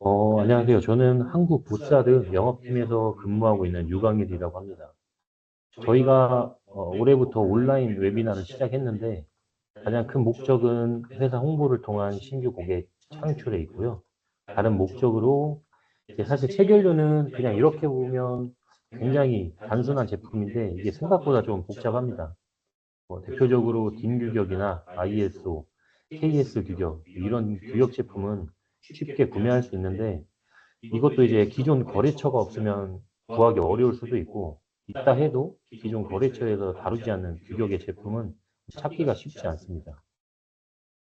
안녕하세요. 저는 한국 보사드 영업팀에서 근무하고 있는 유광일이라고 합니다. 저희가 올해부터 온라인 웨비나를 시작했는데 가장 큰 목적은 회사 홍보를 통한 신규 고객 창출에 있고요. 다른 목적으로 이제 사실 체결료는 그냥 이렇게 보면 굉장히 단순한 제품인데 이게 생각보다 좀 복잡합니다. 대표적으로 딘 규격이나 ISO, KS 규격 이런 규격 제품은 쉽게 구매할 수 있는데 이것도 이제 기존 거래처가 없으면 구하기 어려울 수도 있고, 있다 해도 기존 거래처에서 다루지 않는 규격의 제품은 찾기가 쉽지 않습니다.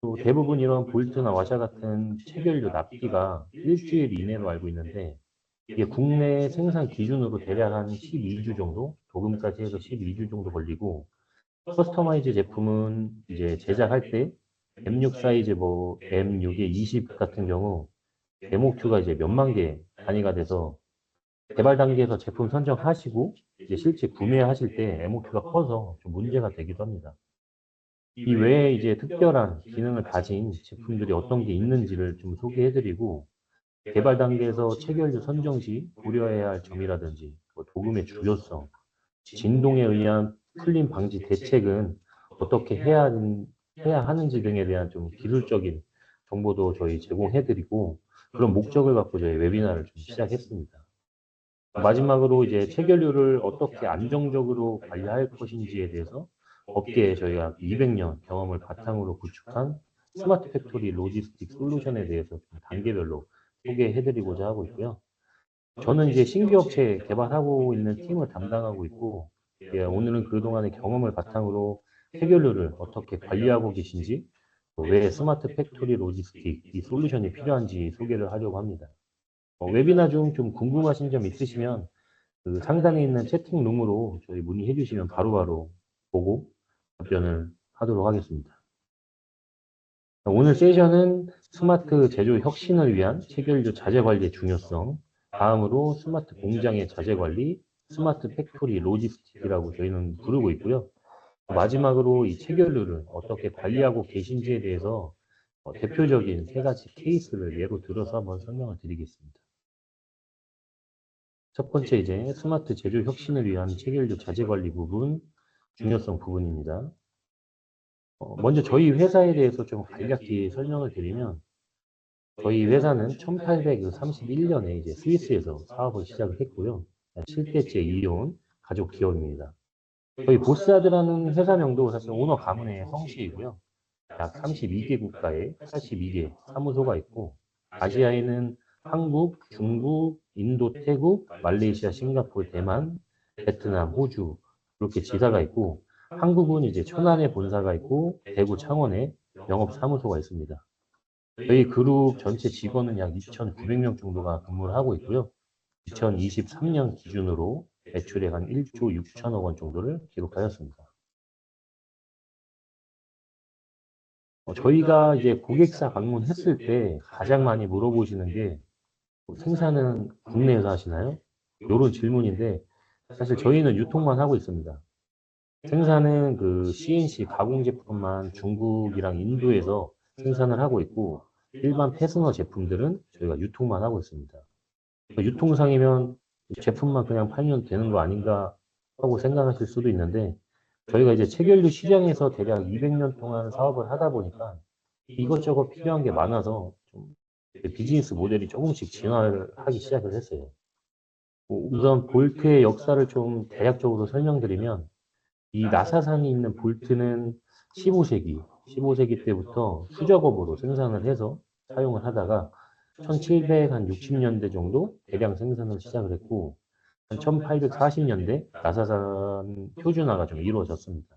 또 대부분 이런 볼트나 와샤 같은 체결류 납기가 일주일 이내로 알고 있는데, 이게 국내 생산 기준으로 대략 한 12주 정도, 도금까지 해서 12주 정도 걸리고, 커스터마이즈 제품은 이제 제작할 때 M6 사이즈 뭐 M6에 20 같은 경우 데모큐가 이제 몇만 개 단위가 돼서 개발 단계에서 제품 선정하시고 이제 실제 구매하실 때 MOQ가 커서 좀 문제가 되기도 합니다. 이 외에 이제 특별한 기능을 가진 제품들이 어떤 게 있는지를 좀 소개해드리고 개발 단계에서 체결류 선정 시 고려해야 할 점이라든지 뭐 도금의 중요성, 진동에 의한 풀림 방지 대책은 어떻게 해야 하는지 등에 대한 좀 기술적인 정보도 저희 제공해드리고 그런 목적을 갖고 저희 웨비나를 좀 시작했습니다. 마지막으로 이제 체결률을 어떻게 안정적으로 관리할 것인지에 대해서 업계에 저희가 200년 경험을 바탕으로 구축한 스마트 팩토리 로지스틱 솔루션에 대해서 좀 단계별로 소개해드리고자 하고 있고요. 저는 이제 신규 업체 개발하고 있는 팀을 담당하고 있고, 예, 오늘은 그동안의 경험을 바탕으로 체결률을 어떻게 관리하고 계신지, 또왜 스마트 팩토리 로지스틱 이 솔루션이 필요한지 소개를 하려고 합니다. 웨비나 중 좀 궁금하신 점 있으시면 그 상단에 있는 채팅룸으로 저희 문의해 주시면 바로바로 보고 답변을 하도록 하겠습니다. 오늘 세션은 스마트 제조 혁신을 위한 체결류 자재 관리의 중요성, 다음으로 스마트 공장의 자재 관리, 스마트 팩토리 로지스틱이라고 저희는 부르고 있고요. 마지막으로 이 체결류를 어떻게 관리하고 계신지에 대해서 대표적인 세 가지 케이스를 예로 들어서 한번 설명을 드리겠습니다. 첫 번째 이제 스마트 제조 혁신을 위한 체결류 자재 관리 부분, 중요성 부분입니다. 먼저 저희 회사에 대해서 좀 간략히 설명을 드리면, 저희 회사는 1831년에 이제 스위스에서 사업을 시작을 했고요. 7대째 이어온 가족 기업입니다. 저희 보스아드라는 회사명도 사실 오너 가문의 성씨이고요. 약 32개 국가에 82개 사무소가 있고, 아시아에는 한국, 중국, 인도, 태국, 말레이시아, 싱가포르, 대만, 베트남, 호주, 이렇게 지사가 있고, 한국은 이제 천안에 본사가 있고, 대구, 창원에 영업사무소가 있습니다. 저희 그룹 전체 직원은 약 2,900명 정도가 근무를 하고 있고요. 2023년 기준으로 매출액 한 1조 6천억 원 정도를 기록하였습니다. 저희가 이제 고객사 방문했을 때 가장 많이 물어보시는 게뭐 생산은 국내에서 하시나요? 이런 질문인데 사실 저희는 유통만 하고 있습니다. 생산은 그 CNC 가공 제품만 중국이랑 인도에서 생산을 하고 있고 일반 패스너 제품들은 저희가 유통만 하고 있습니다. 유통상이면 제품만 그냥 팔면 되는 거 아닌가 하고 생각하실 수도 있는데 저희가 이제 체결류 시장에서 대략 200년 동안 사업을 하다 보니까 이것저것 필요한 게 많아서 좀 비즈니스 모델이 조금씩 진화를 하기 시작을 했어요. 우선 볼트의 역사를 좀 대략적으로 설명드리면 이 나사산이 있는 볼트는 15세기 때부터 수작업으로 생산을 해서 사용을 하다가 1760년대 정도 대량 생산을 시작을 했고, 한 1840년대 나사산 표준화가 좀 이루어졌습니다.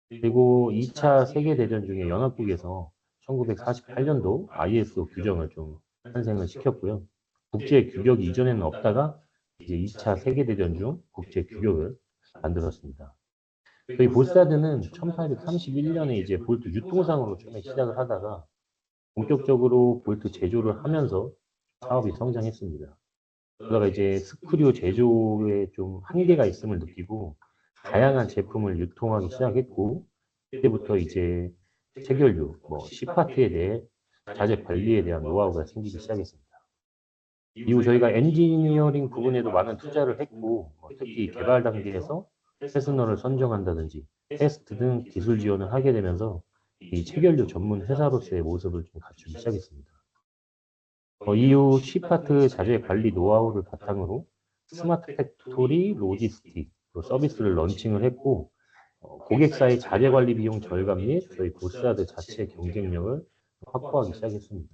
그리고 2차 세계대전 중에 연합국에서 1948년도 ISO 규정을 좀 탄생을 시켰고요. 국제 규격이 이전에는 없다가 이제 2차 세계대전 중 국제 규격을 만들었습니다. 저희 볼사드는 1831년에 이제 볼트 유통상으로 처음에 시작을 하다가 본격적으로 볼트 제조를 하면서 사업이 성장했습니다. 그러다가 이제 스크류 제조에 좀 한계가 있음을 느끼고 다양한 제품을 유통하기 시작했고 그때부터 이제 체결류, 뭐 C파트에 대해 자재 관리에 대한 노하우가 생기기 시작했습니다. 이후 저희가 엔지니어링 부분에도 많은 투자를 했고, 특히 개발 단계에서 패스너를 선정한다든지 테스트 등 기술 지원을 하게 되면서 이 체결류 전문 회사로서의 모습을 좀 갖추기 시작했습니다. 이후 C파트 자재 관리 노하우를 바탕으로 스마트 팩토리 로지스틱 서비스를 런칭을 했고, 고객사의 자재 관리 비용 절감 및 저희 보스아드 자체 경쟁력을 확보하기 시작했습니다.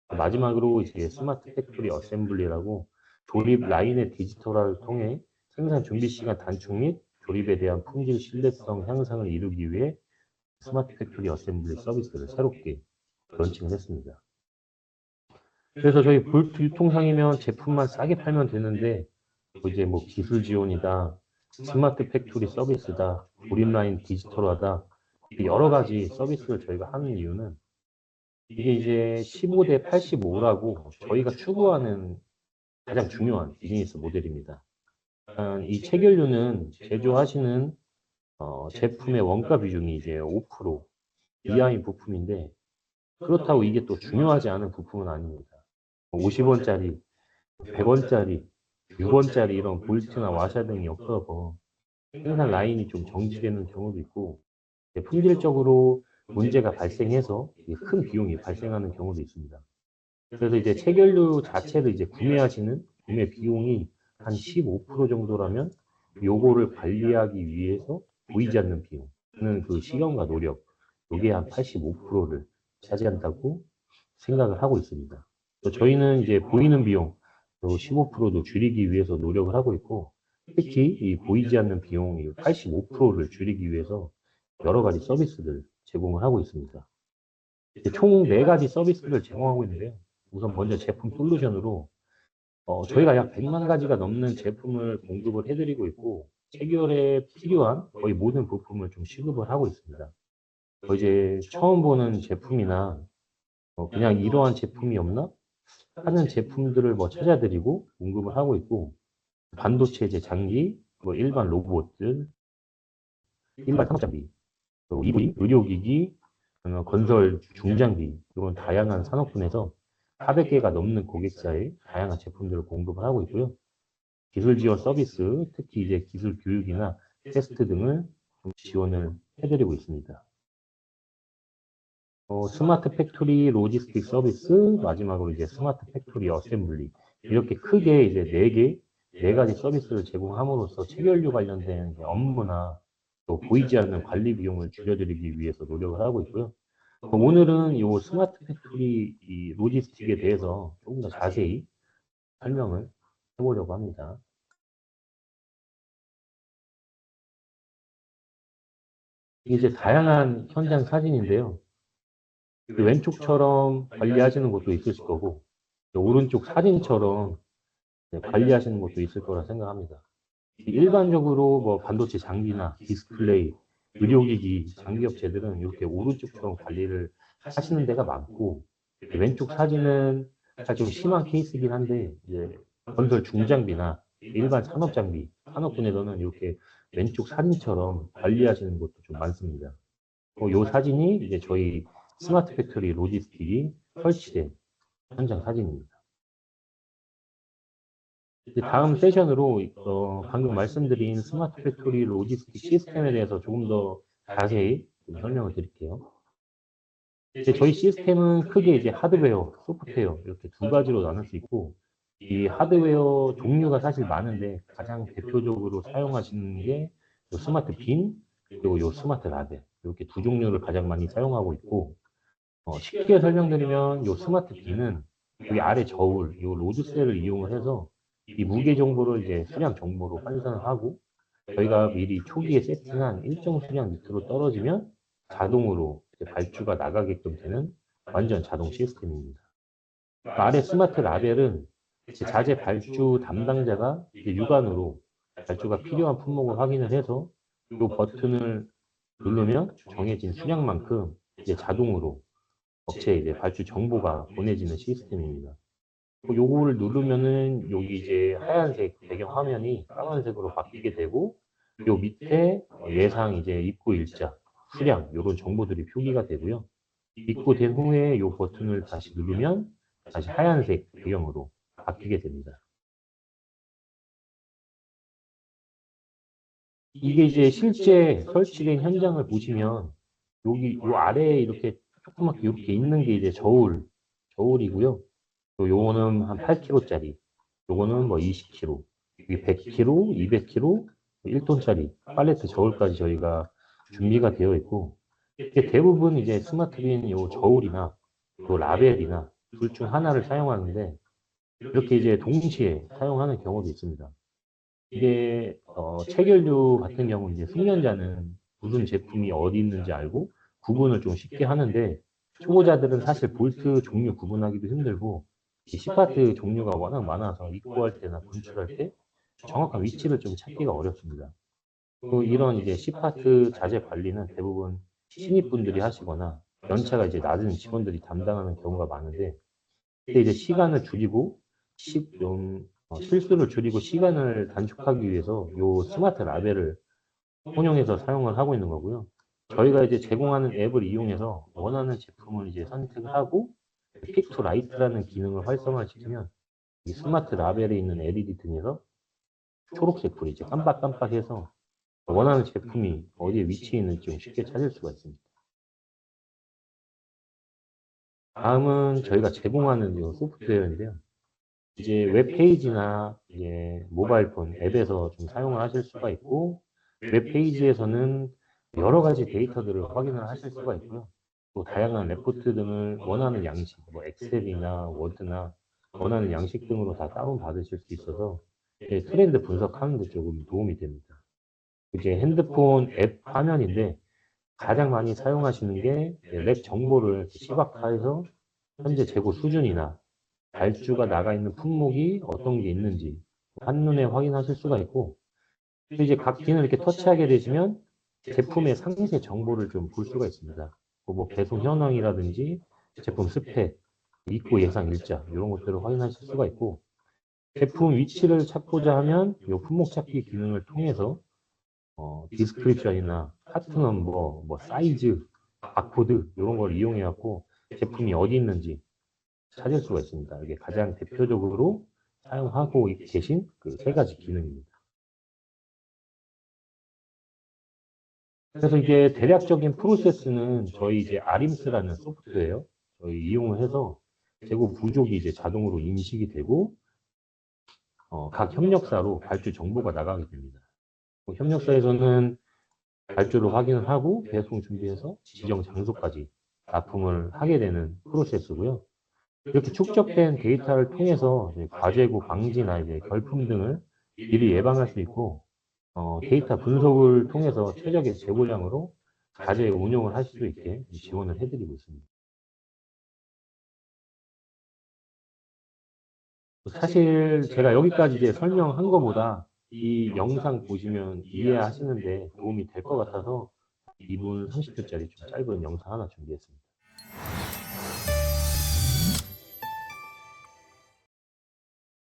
마지막으로 이제 스마트 팩토리 어셈블리라고 조립 라인의 디지털화를 통해 생산 준비 시간 단축 및 조립에 대한 품질 신뢰성 향상을 이루기 위해 스마트 팩토리 어셈블리 서비스를 새롭게 런칭을 했습니다. 그래서 저희 볼트 유통상이면 제품만 싸게 팔면 되는데, 이제 뭐 기술 지원이다, 스마트 팩토리 서비스다, 조립 라인 디지털화다, 여러 가지 서비스를 저희가 하는 이유는 이게 이제 15대 85라고 저희가 추구하는 가장 중요한 비즈니스 모델입니다. 이 체결류는 제조하시는 제품의 원가 비중이 이제 5% 이하인 부품인데, 그렇다고 이게 또 중요하지 않은 부품은 아닙니다. 50원짜리, 100원짜리, 6원짜리 이런 볼트나 와샤 등이 없어서 생산 라인이 좀 정지되는 경우도 있고, 품질적으로 문제가 발생해서 큰 비용이 발생하는 경우도 있습니다. 그래서 이제 체결류 자체를 이제 구매하시는 구매 비용이 한 15% 정도라면 요거를 관리하기 위해서 보이지 않는 비용은 그 시간과 노력, 요게 한 85%를 차지한다고 생각을 하고 있습니다. 저희는 이제 보이는 비용 15%도 줄이기 위해서 노력을 하고 있고, 특히 이 보이지 않는 비용 85%를 줄이기 위해서 여러 가지 서비스를 제공을 하고 있습니다. 총 4가지 서비스를 제공하고 있는데요. 우선 먼저 제품 솔루션으로 저희가 약 100만 가지가 넘는 제품을 공급을 해드리고 있고, 체결에 필요한 거의 모든 부품을 좀 시급을 하고 있습니다. 이제 처음 보는 제품이나 그냥 이러한 제품이 없나 하는 제품들을 뭐 찾아드리고 공급을 하고 있고, 반도체 이제 장기, 뭐 일반 로봇들, 일반 산업 장비, 또 EV, 의료기기, 건설 중장비, 이런 다양한 산업군에서 400개가 넘는 고객사의 다양한 제품들을 공급을 하고 있고요. 기술 지원 서비스, 특히 이제 기술 교육이나 테스트 등을 지원을 해드리고 있습니다. 스마트 팩토리 로지스틱 서비스, 마지막으로 이제 스마트 팩토리 어셈블리. 이렇게 크게 이제 4가지 서비스를 제공함으로써 체결류 관련된 업무나 또 보이지 않는 관리 비용을 줄여드리기 위해서 노력을 하고 있고요. 오늘은 이 스마트 팩토리 이 로지스틱에 대해서 조금 더 자세히 설명을 해보려고 합니다. 이게 이제 다양한 현장 사진인데요. 왼쪽처럼 관리하시는 곳도 있으실 거고, 오른쪽 사진처럼 관리하시는 곳도 있을 거라 생각합니다. 일반적으로 뭐 반도체 장비나 디스플레이, 의료기기, 장비업체들은 이렇게 오른쪽처럼 관리를 하시는 데가 많고, 왼쪽 사진은 사실 좀 심한 케이스이긴 한데, 이제 건설 중장비나 일반 산업장비, 산업군에서는 이렇게 왼쪽 사진처럼 관리하시는 곳도 좀 많습니다. 이 사진이 이제 저희 스마트 팩토리 로지스틱이 설치된 현장 사진입니다. 이제 다음 세션으로 방금 말씀드린 스마트 팩토리 로지스틱 시스템에 대해서 조금 더 자세히 좀 설명을 드릴게요. 이제 저희 시스템은 크게 이제 하드웨어, 소프트웨어 이렇게 2가지로 나눌 수 있고, 이 하드웨어 종류가 사실 많은데 가장 대표적으로 사용하시는 게 스마트 빈, 그리고 요 스마트 라벨 이렇게 2종류를 가장 많이 사용하고 있고, 쉽게 설명드리면 요 스마트 빈은 여기 아래 저울, 요 로드셀을 이용을 해서 이 무게 정보를 이제 수량 정보로 환산을 하고, 저희가 미리 초기에 세팅한 일정 수량 밑으로 떨어지면 자동으로 이제 발주가 나가게끔 되는 완전 자동 시스템입니다. 아래 스마트 라벨은 이제 자재 발주 담당자가 이제 육안으로 발주가 필요한 품목을 확인을 해서 이 버튼을 누르면 정해진 수량만큼 이제 자동으로 업체에 이제 발주 정보가 보내지는 시스템입니다. 요거를 누르면은 여기 이제 하얀색 배경 화면이 까만색으로 바뀌게 되고, 요 밑에 예상 이제 입고 일자, 수량 요런 정보들이 표기가 되고요. 입고된 후에 요 버튼을 다시 누르면 다시 하얀색 배경으로 바뀌게 됩니다. 이게 이제 실제 설치된 현장을 보시면 여기 요 아래에 이렇게 조그맣게 이렇게 있는 게 이제 저울이고요. 또 요거는 한 8kg짜리, 요거는 뭐 20kg, 이게 100kg, 200kg, 1톤짜리 팔레트 저울까지 저희가 준비가 되어 있고, 이게 대부분 이제 스마트빈 요 저울이나 또 라벨이나 둘 중 하나를 사용하는데, 이렇게 이제 동시에 사용하는 경우도 있습니다. 이게 체결류 같은 경우 이제 숙련자는 무슨 제품이 어디 있는지 알고 구분을 좀 쉽게 하는데, 초보자들은 사실 볼트 종류 구분하기도 힘들고 이 C파트 종류가 워낙 많아서 입고할 때나 분출할 때 정확한 위치를 좀 찾기가 어렵습니다. 또 이런 이제 C파트 자재 관리는 대부분 신입분들이 하시거나 연차가 이제 낮은 직원들이 담당하는 경우가 많은데, 근데 이제 시간을 줄이고 실수를 줄이고 시간을 단축하기 위해서 요 스마트 라벨을 혼용해서 사용을 하고 있는 거고요. 저희가 이제 제공하는 앱을 이용해서 원하는 제품을 이제 선택을 하고 픽 투 라이트라는 기능을 활성화시키면 이 스마트 라벨에 있는 LED 등에서 초록색 불이 이제 깜빡깜빡해서 원하는 제품이 어디에 위치해 있는지 좀 쉽게 찾을 수가 있습니다. 다음은 저희가 제공하는 이 소프트웨어인데요. 이제 웹페이지나 이제 모바일폰 앱에서 좀 사용을 하실 수가 있고, 웹페이지에서는 여러 가지 데이터들을 확인을 하실 수가 있고요. 또 다양한 레포트 등을 원하는 양식, 뭐 엑셀이나 워드나 원하는 양식 등으로 다 다운받으실 수 있어서 트렌드 분석하는 데 조금 도움이 됩니다. 이제 핸드폰 앱 화면인데 가장 많이 사용하시는 게 렉 정보를 시각화해서 현재 재고 수준이나 발주가 나가 있는 품목이 어떤 게 있는지 한눈에 확인하실 수가 있고, 또 이제 각 기능을 이렇게 터치하게 되시면 제품의 상세 정보를 좀 볼 수가 있습니다. 뭐 배송 현황이라든지 제품 스펙, 입고 예상 일자 이런 것들을 확인하실 수가 있고, 제품 위치를 찾고자 하면 이 품목 찾기 기능을 통해서 디스크립션이나 파트 넘버, 뭐 사이즈, 바코드 이런 걸 이용해 갖고 제품이 어디 있는지 찾을 수가 있습니다. 이게 가장 대표적으로 사용하고 계신 그 세 가지 기능입니다. 그래서 이게 대략적인 프로세스는 저희 이제 아림스라는 소프트웨어 저희 이용을 해서 재고 부족이 이제 자동으로 인식이 되고 각 협력사로 발주 정보가 나가게 됩니다. 협력사에서는 발주를 확인을 하고 배송 준비해서 지정 장소까지 납품을 하게 되는 프로세스고요. 이렇게 축적된 데이터를 통해서 이제 과재고 방지나 이제 결품 등을 미리 예방할 수 있고, 데이터 분석을 통해서 최적의 재고량으로 자재 운용을 하실 수 있게 지원을 해드리고 있습니다. 사실 제가 여기까지 이제 설명한 것보다 이 영상 보시면 이해하시는데 도움이 될 것 같아서 2분 30초짜리 좀 짧은 영상 하나 준비했습니다.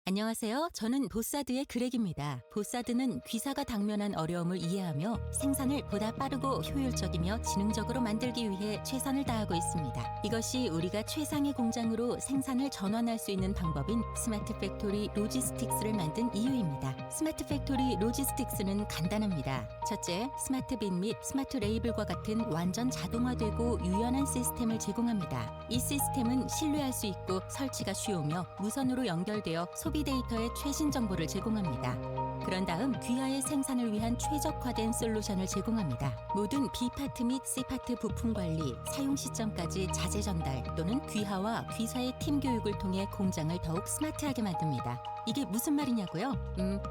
안녕하세요. 저는 보사드의 그렉입니다. 보사드는 귀사가 당면한 어려움을 이해하며 생산을 보다 빠르고 효율적이며 지능적으로 만들기 위해 최선을 다하고 있습니다. 이것이 우리가 최상의 공장으로 생산을 전환할 수 있는 방법인 스마트 팩토리 로지스틱스를 만든 이유입니다. 스마트 팩토리 로지스틱스는 간단합니다. 첫째, 스마트 빈 및 스마트 레이블과 같은 완전 자동화되고 유연한 시스템을 제공합니다. 이 시스템은 신뢰할 수 있고 설치가 쉬우며 무선으로 연결되어 소비 데이터의 최신 정보를 제공합니다. 그런 다음 귀하의 생산을 위한 최적화된 솔루션을 제공합니다. 모든 B파트 및 C파트 부품 관리, 사용 시점까지 자재 전달 또는 귀하와 귀사의 팀 교육을 통해 공장을 더욱 스마트하게 만듭니다. 이게 무슨 말이냐고요?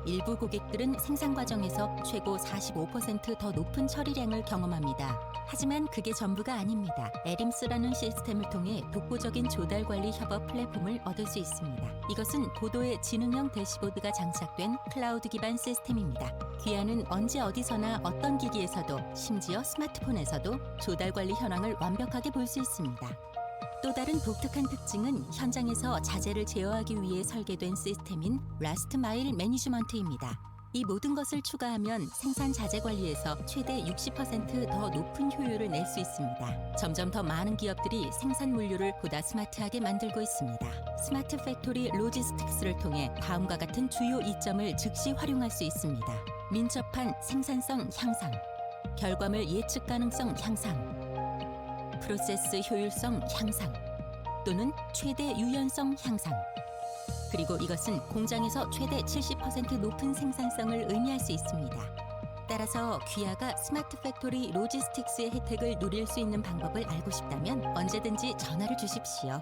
일부 고객들은 생산 과정에서 최고 45% 더 높은 처리량을 경험합니다. 하지만 그게 전부가 아닙니다. 에림스라는 시스템을 통해 독보적인 조달 관리 협업 플랫폼을 얻을 수 있습니다. 이것은 고도의 지능형 대시보드가 장착된 클라우드 기반 시스템입니다. 귀하는 언제 어디서나 어떤 기기에서도 심지어 스마트폰에서도 조달 관리 현황을 완벽하게 볼 수 있습니다. 또 다른 독특한 특징은 현장에서 자재를 제어하기 위해 설계된 시스템인 라스트 마일 매니지먼트입니다. 이 모든 것을 추가하면 생산 자재 관리에서 최대 60%더 높은 효율을 낼 수 있습니다. 점점 더 많은 기업들이 생산 물류를 보다 스마트하게 만들고 있습니다. 스마트 팩토리 로지스틱스를 통해 다음과 같은 주요 이점을 즉시 활용할 수 있습니다. 민첩한 생산성 향상, 결과물 예측 가능성 향상, 프로세스 효율성 향상, 또는 최대 유연성 향상. 그리고 이것은 공장에서 최대 70% 높은 생산성을 의미할 수 있습니다. 따라서 귀하가 스마트 팩토리 로지스틱스의 혜택을 누릴 수 있는 방법을 알고 싶다면 언제든지 전화를 주십시오.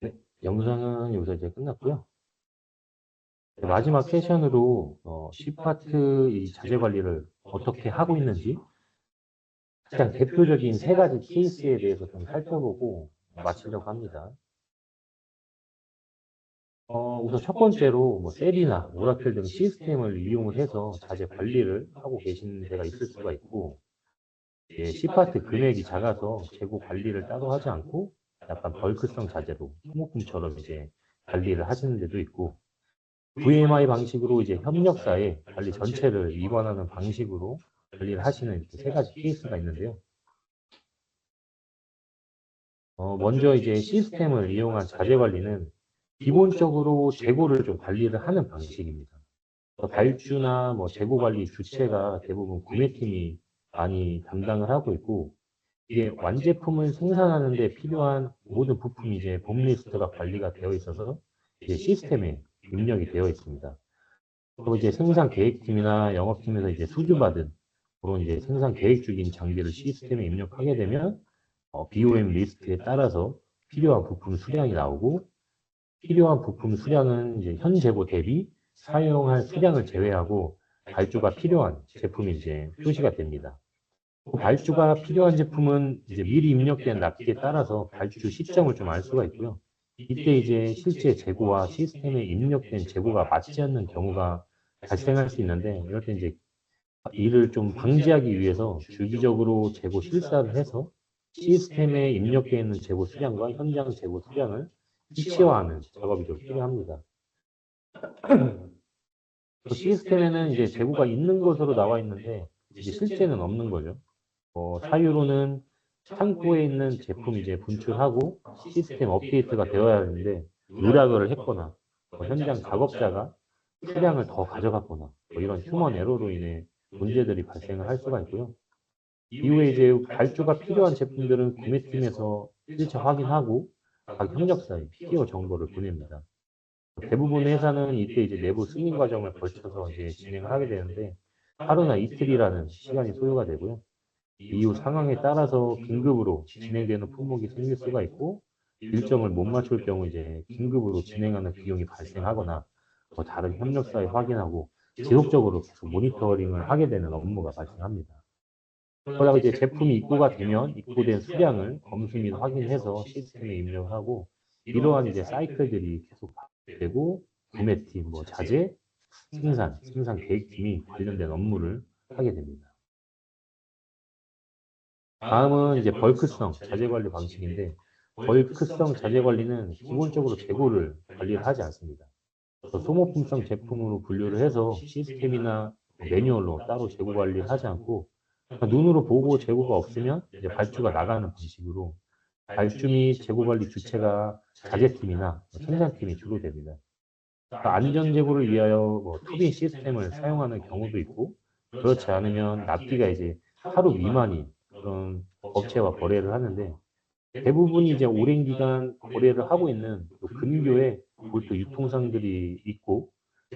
네, 영상은 여기서 이제 끝났고요. 마지막 세션으로 C파트 이 자재 관리를 어떻게 하고 있는지 가장 대표적인 세 가지 케이스에 대해서 좀 살펴보고 마치려고 합니다. 우선 첫 번째로 뭐 셀이나 오라클 등 시스템을 이용을 해서 자재 관리를 하고 계시는 데가 있을 수가 있고, C파트 금액이 작아서 재고 관리를 따로 하지 않고 약간 벌크성 자재로 소모품처럼 이제 관리를 하시는 데도 있고, VMI 방식으로 이제 협력사의 관리 전체를 이관하는 방식으로 관리를 하시는 이렇게 세 가지 케이스가 있는데요. 먼저 이제 시스템을 이용한 자재 관리는 기본적으로 재고를 좀 관리를 하는 방식입니다. 발주나 뭐 재고 관리 주체가 대부분 구매팀이 많이 담당을 하고 있고, 이게 완제품을 생산하는 데 필요한 모든 부품이 이제 봄리스트가 관리가 되어 있어서 이제 시스템에 입력이 되어 있습니다. 또 이제 생산 계획팀이나 영업팀에서 이제 수주받은 그런 이제 생산 계획 중인 장비를 시스템에 입력하게 되면 BOM 리스트에 따라서 필요한 부품 수량이 나오고, 필요한 부품 수량은 이제 현 재고 대비 사용할 수량을 제외하고 발주가 필요한 제품이 이제 표시가 됩니다. 그 발주가 필요한 제품은 이제 미리 입력된 납기에 따라서 발주 시점을 좀 알 수가 있고요. 이때 이제 실제 재고와 시스템에 입력된 재고가 맞지 않는 경우가 발생할 수 있는데, 이럴 때 이제 이를 좀 방지하기 위해서 주기적으로 재고 실사를 해서 시스템에 입력되어 있는 재고 수량과 현장 재고 수량을 수치화하는 작업이 좀 필요합니다. 그 시스템에는 이제 재고가 있는 것으로 나와 있는데 이제 실제는 없는 거죠. 사유로는 창고에 있는 제품 이제 분출하고 시스템 업데이트가 되어야 하는데 누락을 했거나 현장 작업자가 수량을 더 가져갔거나 이런 휴먼 에러로 인해 문제들이 발생을 할 수가 있고요. 이후에 이제 발주가 필요한 제품들은 구매팀에서 실체 확인하고 각 협력사에 PO 정보를 보냅니다. 대부분의 회사는 이때 이제 내부 승인 과정을 거쳐서 이제 진행을 하게 되는데 하루나 이틀이라는 시간이 소요가 되고요. 이후 상황에 따라서 긴급으로 진행되는 품목이 생길 수가 있고, 일정을 못 맞출 경우 이제 긴급으로 진행하는 비용이 발생하거나 또 다른 협력사에 확인하고 지속적으로 계속 모니터링을 하게 되는 업무가 발생합니다. 그러다가 이제 제품이 입고가 되면 입고된 수량을 검수 및 확인해서 시스템에 입력을 하고, 이러한 이제 사이클들이 계속 되고 구매팀, 뭐 자재, 생산 계획팀이 관련된 업무를 하게 됩니다. 다음은 이제 벌크성 자재 관리 방식인데, 벌크성 자재 관리는 기본적으로 재고를 관리를 하지 않습니다. 소모품성 제품으로 분류를 해서 시스템이나 매뉴얼로 따로 재고 관리를 하지 않고, 눈으로 보고 재고가 없으면 이제 발주가 나가는 방식으로 발주 및 재고 관리 주체가 자재팀이나 생산팀이 주로 됩니다. 안전 재고를 위하여 투빈 시스템을 사용하는 경우도 있고, 그렇지 않으면 납기가 이제 하루 미만인 그런 업체와 거래를 하는데, 대부분이 이제 오랜 기간 거래를 하고 있는 또 근교에 볼트 유통상들이 있고,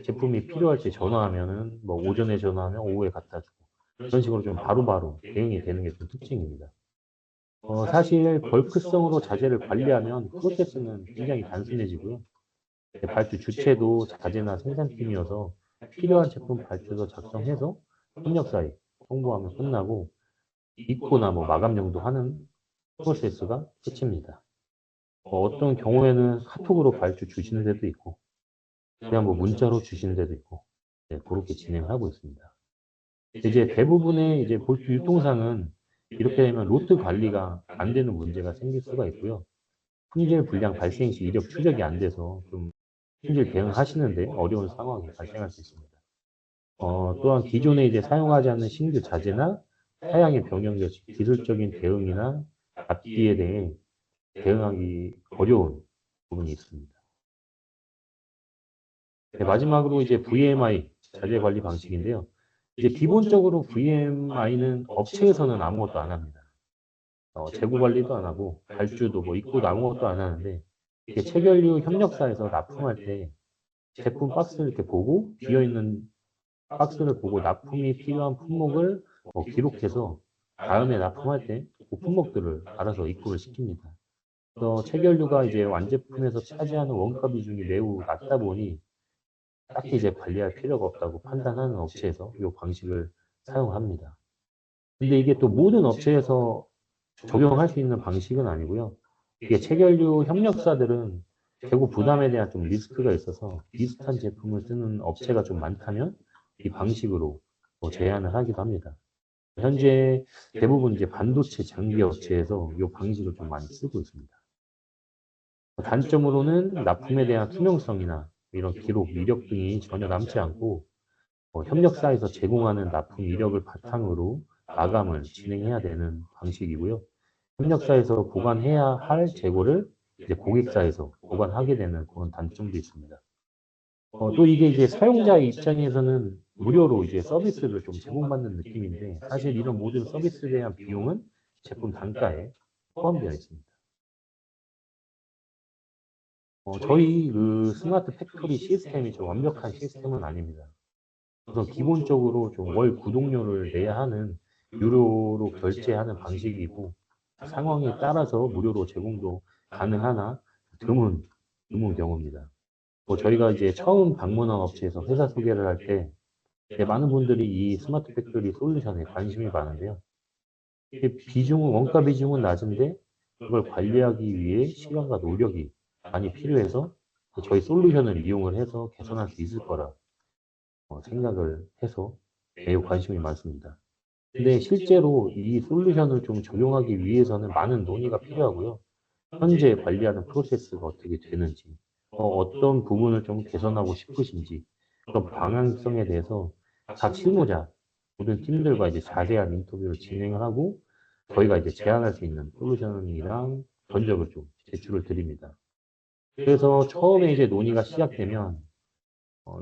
제품이 필요할 때 전화하면은 뭐 오전에 전화하면 오후에 갖다 주고, 그런 식으로 좀 바로바로 대응이 되는 게 좀 특징입니다. 사실 벌크성으로 자재를 관리하면 프로세스는 굉장히 단순해지고요. 발주 주체도 자재나 생산팀이어서 필요한 제품 발주서 작성해서 협력사에 홍보하면 끝나고, 입고나 뭐 마감 정도 하는 프로세스가 끝입니다. 어떤 경우에는 카톡으로 발주 주시는 데도 있고, 그냥 뭐 문자로 주시는 데도 있고, 네, 그렇게 진행을 하고 있습니다. 이제 대부분의 이제 볼트 유통상은 이렇게 되면 로트 관리가 안 되는 문제가 생길 수가 있고요. 품질 불량 발생 시 이력 추적이 안 돼서 좀 품질 대응하시는데 어려운 상황이 발생할 수 있습니다. 또한 기존에 이제 사용하지 않는 신규 자재나 사양의 변경 시 기술적인 대응이나 앞뒤에 대해 대응하기 어려운 부분이 있습니다. 네, 마지막으로 이제 VMI 자재 관리 방식인데요. 이제 기본적으로 VMI는 업체에서는 아무것도 안 합니다. 재고 관리도 안 하고 발주도 뭐 입고도 아무것도 안 하는데 이게 체결류 협력사에서 납품할 때 제품 박스를 이렇게 보고 비어 있는 박스를 보고 납품이 필요한 품목을 기록해서 다음에 납품할 때 그 품목들을 알아서 입고를 시킵니다. 그래서 체결류가 이제 완제품에서 차지하는 원가 비중이 매우 낮다 보니 딱히 이제 관리할 필요가 없다고 판단하는 업체에서 이 방식을 사용합니다. 근데 이게 또 모든 업체에서 적용할 수 있는 방식은 아니고요. 이게 체결류 협력사들은 재고 부담에 대한 좀 리스크가 있어서 비슷한 제품을 쓰는 업체가 좀 많다면 이 방식으로 제안을 하기도 합니다. 현재 대부분 이제 반도체 장비 업체에서 이 방식을 좀 많이 쓰고 있습니다. 단점으로는 납품에 대한 투명성이나 이런 기록, 이력 등이 전혀 남지 않고 협력사에서 제공하는 납품 이력을 바탕으로 마감을 진행해야 되는 방식이고요. 협력사에서 보관해야 할 재고를 이제 고객사에서 보관하게 되는 그런 단점도 있습니다. 또 이게 이제 사용자 입장에서는 무료로 이제 서비스를 좀 제공받는 느낌인데 사실 이런 모든 서비스에 대한 비용은 제품 단가에 포함되어 있습니다. 저희 그 스마트 팩토리 시스템이 좀 완벽한 시스템은 아닙니다. 우선 기본적으로 좀 월 구독료를 내야 하는 유료로 결제하는 방식이고 상황에 따라서 무료로 제공도 가능하나 드문 경우입니다. 저희가 이제 처음 방문한 업체에서 회사 소개를 할 때 많은 분들이 이 스마트 팩토리 솔루션에 관심이 많은데요. 이게 원가 비중은 낮은데 그걸 관리하기 위해 시간과 노력이 많이 필요해서 저희 솔루션을 이용을 해서 개선할 수 있을 거라 생각을 해서 매우 관심이 많습니다. 근데 실제로 이 솔루션을 좀 적용하기 위해서는 많은 논의가 필요하고요. 현재 관리하는 프로세스가 어떻게 되는지, 어떤 부분을 좀 개선하고 싶으신지, 그런 방향성에 대해서 각 실무자, 모든 팀들과 이제 자세한 인터뷰를 진행을 하고, 저희가 이제 제안할 수 있는 솔루션이랑 견적을 좀 제출을 드립니다. 그래서 처음에 이제 논의가 시작되면,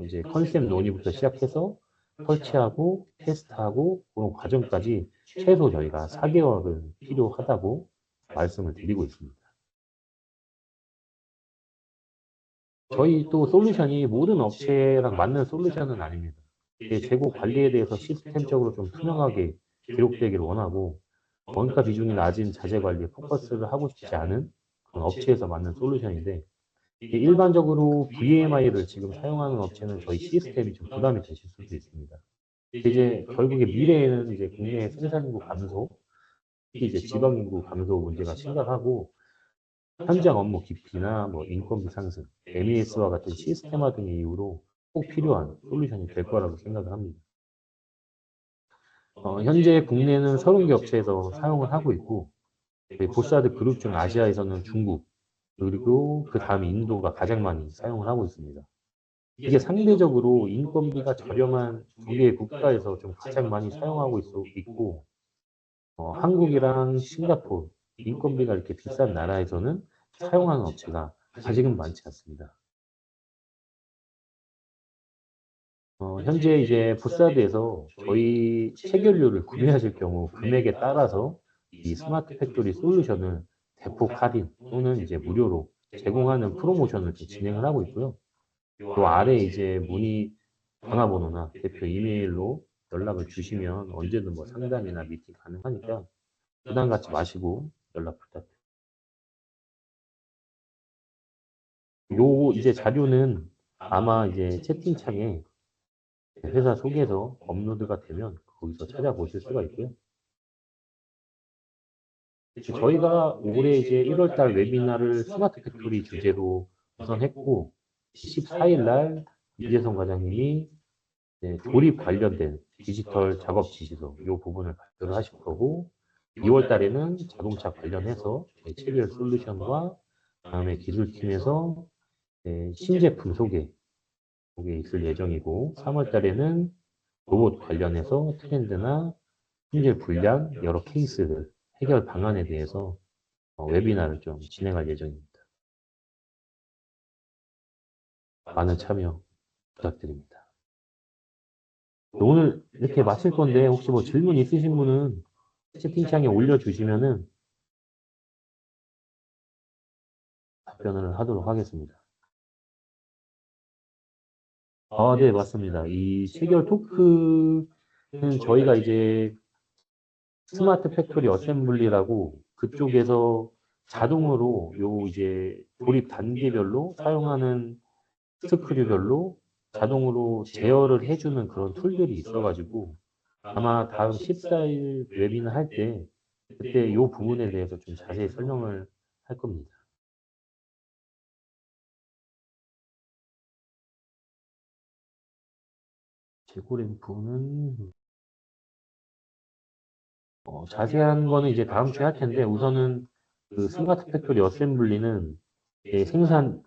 이제 컨셉 논의부터 시작해서 설치하고 테스트하고 그런 과정까지 최소 저희가 4개월은 필요하다고 말씀을 드리고 있습니다. 저희 또 솔루션이 모든 업체랑 맞는 솔루션은 아닙니다. 재고 관리에 대해서 시스템적으로 좀 투명하게 기록되기를 원하고 원가 비중이 낮은 자재 관리에 포커스를 하고 싶지 않은 그런 업체에서 맞는 솔루션인데 일반적으로 VMI를 지금 사용하는 업체는 저희 시스템이 좀 부담이 되실 수도 있습니다. 이제 결국에 미래에는 이제 국내 생산 인구 감소, 특히 이제 지방 인구 감소 문제가 심각하고 현장 업무 깊이나 뭐 인건비 상승, MES와 같은 시스템화 등의 이유로 꼭 필요한 솔루션이 될 거라고 생각을 합니다. 현재 국내는 30개 업체에서 사용을 하고 있고 저희 보사드 그룹 중 아시아에서는 중국, 그리고 그 다음 인도가 가장 많이 사용을 하고 있습니다. 이게 상대적으로 인건비가 저렴한 두 개의 국가에서 좀 가장 많이 사용하고 있고, 한국이랑 싱가포르, 인건비가 이렇게 비싼 나라에서는 사용하는 업체가 아직은 많지 않습니다. 현재 이제 보사드에서 저희 체결료를 구매하실 경우 금액에 따라서 이 스마트 팩토리 솔루션을 대폭 할인 또는 이제 무료로 제공하는 프로모션을 진행을 하고 있고요. 또 아래 이제 문의 전화번호나 대표 이메일로 연락을 주시면 언제든 뭐 상담이나 미팅 가능하니까 부담 갖지 마시고 연락 부탁드립니다. 요 이제 자료는 아마 이제 채팅창에 회사 소개서 업로드가 되면 거기서 찾아보실 수가 있고요. 저희가 올해 이제 1월 달 웨비나를 스마트 팩토리 주제로 우선 했고 14일 날 이재성 과장님이 조립 관련된 디지털 작업 지시서 이 부분을 발표를 하실 거고 2월 달에는 자동차 관련해서 저희 체결 솔루션과 다음에 기술팀에서 신제품 소개, 그게 있을 예정이고, 3월 달에는 로봇 관련해서 트렌드나 품질 불량, 여러 케이스들, 해결 방안에 대해서 웨비나를 좀 진행할 예정입니다. 많은 참여 부탁드립니다. 오늘 이렇게 마칠 건데, 혹시 뭐 질문 있으신 분은 채팅창에 올려주시면은 답변을 하도록 하겠습니다. 네, 맞습니다. 이 체결 토크는 저희가 이제 스마트 팩토리 어셈블리라고 그쪽에서 자동으로 요 이제 조립 단계별로 사용하는 스크류별로 자동으로 제어를 해주는 그런 툴들이 있어가지고 아마 다음 14일 웨비나 할 때 그때 요 부분에 대해서 좀 자세히 설명을 할 겁니다. 재고 램프는 자세한 거는 이제 다음 주에 할 텐데 우선은 그 스마트 팩토리 어셈블리는 생산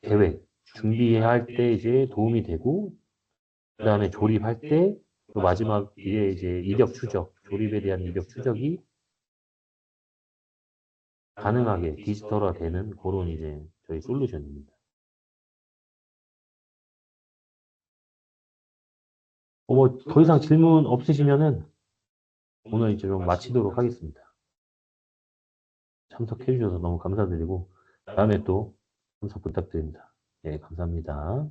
계획 준비할 때 이제 도움이 되고 그 다음에 조립할 때 또 마지막에 이제 이력 추적 조립에 대한 이력 추적이 가능하게 디지털화 되는 그런 이제 저희 솔루션입니다. 뭐 더 이상 질문 없으시면은 오늘 이제 좀 마치도록 하겠습니다. 참석해 주셔서 너무 감사드리고 다음에 또 참석 부탁드립니다. 네, 감사합니다.